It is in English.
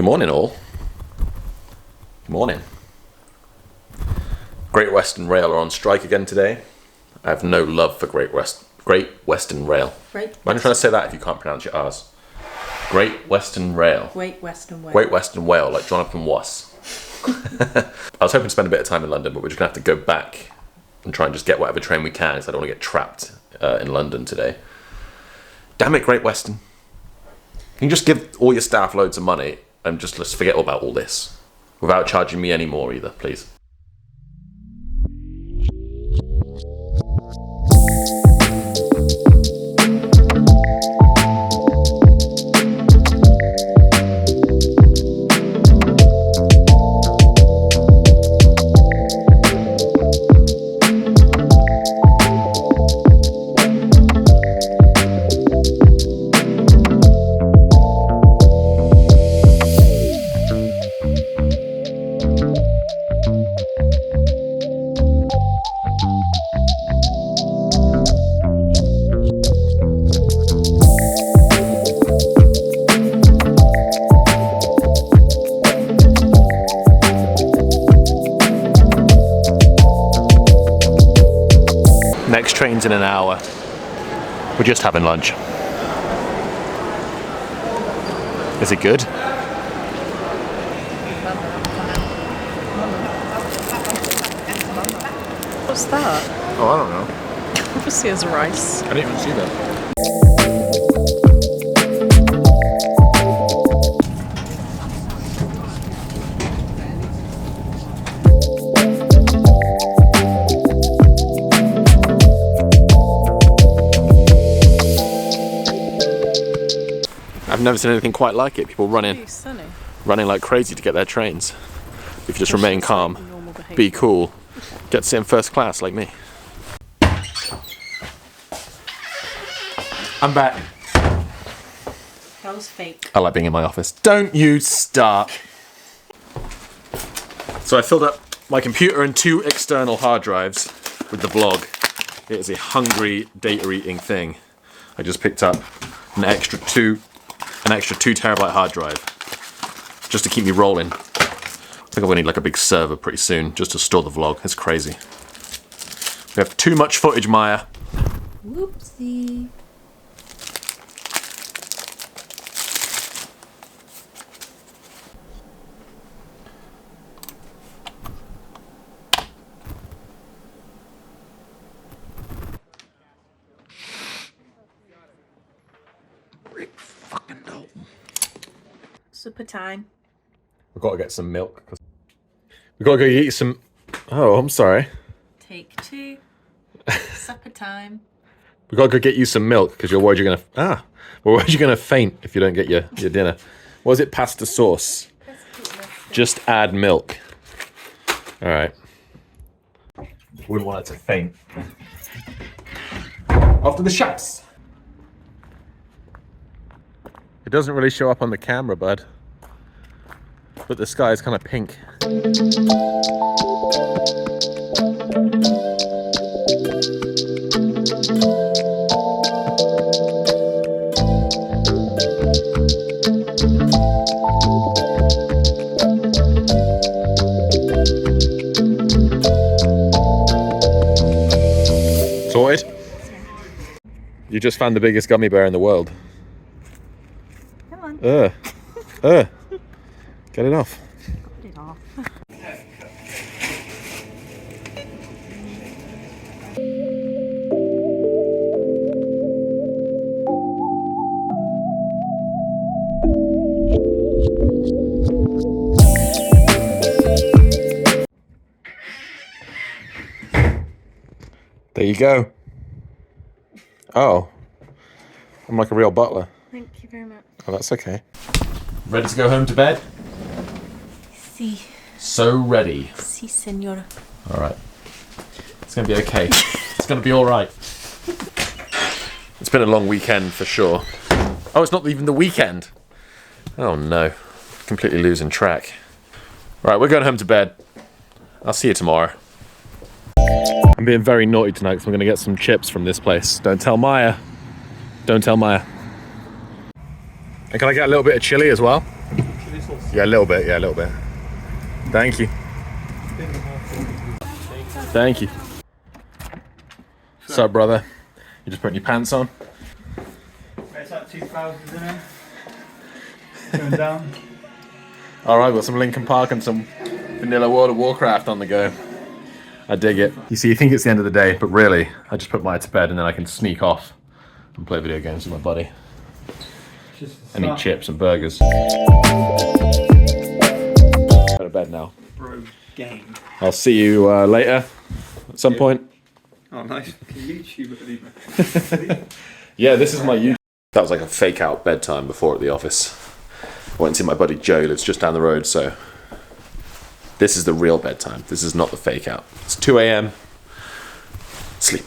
morning, all. Good morning. Great Western Rail are on strike again today. I have no love for Great Western Rail. Why are you trying to say that if you can't pronounce your R's? Great Western Rail. Great Western Rail. Great Western Rail, like Jonathan Wass. I was hoping to spend a bit of time in London, but we're just going to have to go back and try and just get whatever train we can, because I don't want to get trapped in London today. Damn it, Great Western. You can just give all your staff loads of money and just let's forget about all this without charging me any more either, please. Next train's in an hour. We're just having lunch. Is it good? What's that? Oh, I don't know. Obviously as rice. I didn't even see that. I've never seen anything quite like it. People running like crazy to get their trains. If you just remain calm, be cool, get to sit in first class like me. I'm back. That was fake. I like being in my office. Don't you start. So I filled up my computer and 2 external hard drives with the vlog. It is a hungry, data-eating thing. I just picked up an extra 2 terabyte hard drive just to keep me rolling. I think I'm gonna need like a big server pretty soon just to store the vlog. It's crazy. We have too much footage, Maya. Whoopsie. Supper time. We've got to get some milk. We've got to go eat some... Oh, I'm sorry. Take 2. Supper time. We've got to go get you some milk because you're worried you're going to... we're worried you're going to faint if you don't get your dinner. What is it? Pasta sauce. Just add milk. All right. Wouldn't want it to faint. After the shots. It doesn't really show up on the camera, bud. But the sky is kind of pink. Sorted? You just found the biggest gummy bear in the world. Come on. Get it off. Get it off. There you go. Oh. I'm like a real butler. Thank you very much. Oh, that's okay. Ready to go home to bed? Si. So ready. Si, senora. All right. It's going to be okay. It's going to be all right. It's been a long weekend for sure. Oh, it's not even the weekend. Oh no. Completely losing track. All right, we're going home to bed. I'll see you tomorrow. I'm being very naughty tonight because I'm going to get some chips from this place. Don't tell Maya. Don't tell Maya. And can I get a little bit of chili as well? Yeah, a little bit. Yeah, a little bit. Thank you. Thank you. What's up, brother? You just putting your pants on? It's like 2000, isn't it? Going down. Alright, got some Linkin Park and some vanilla World of Warcraft on the go. I dig it. You see, you think it's the end of the day, but really, I just put Maya to bed and then I can sneak off and play video games with my buddy. And eat chips and burgers. Go to bed now. Bro, game. I'll see you later at some point. Oh, nice. YouTuber. Yeah, this is my YouTube. That was like a fake out bedtime before at the office. I went to see my buddy Joe, lives just down the road, so this is the real bedtime. This is not the fake out. It's 2 a.m. Sleep.